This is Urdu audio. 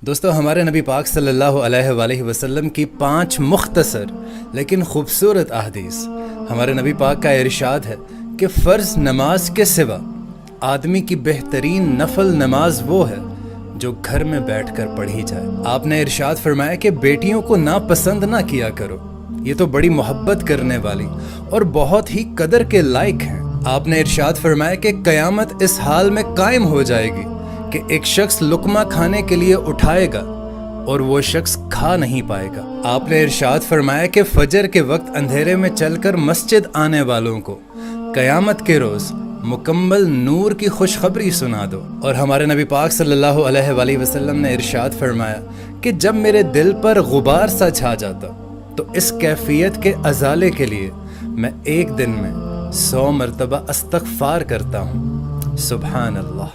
دوستو، ہمارے نبی پاک صلی اللہ علیہ وآلہ وسلم کی 5 مختصر لیکن خوبصورت احادیث۔ ہمارے نبی پاک کا ارشاد ہے کہ فرض نماز کے سوا آدمی کی بہترین نفل نماز وہ ہے جو گھر میں بیٹھ کر پڑھی جائے۔ آپ نے ارشاد فرمایا کہ بیٹیوں کو ناپسند نہ کیا کرو، یہ تو بڑی محبت کرنے والی اور بہت ہی قدر کے لائق ہیں۔ آپ نے ارشاد فرمایا کہ قیامت اس حال میں قائم ہو جائے گی کہ ایک شخص لقمہ کھانے کے لیے اٹھائے گا اور وہ شخص کھا نہیں پائے گا۔ آپ نے ارشاد فرمایا کہ فجر کے وقت اندھیرے میں چل کر مسجد آنے والوں کو قیامت کے روز مکمل نور کی خوشخبری سنا دو۔ اور ہمارے نبی پاک صلی اللہ علیہ وآلہ وسلم نے ارشاد فرمایا کہ جب میرے دل پر غبار سا چھا جاتا تو اس کیفیت کے ازالے کے لیے میں ایک دن میں 100 مرتبہ استغفار کرتا ہوں۔ سبحان اللہ۔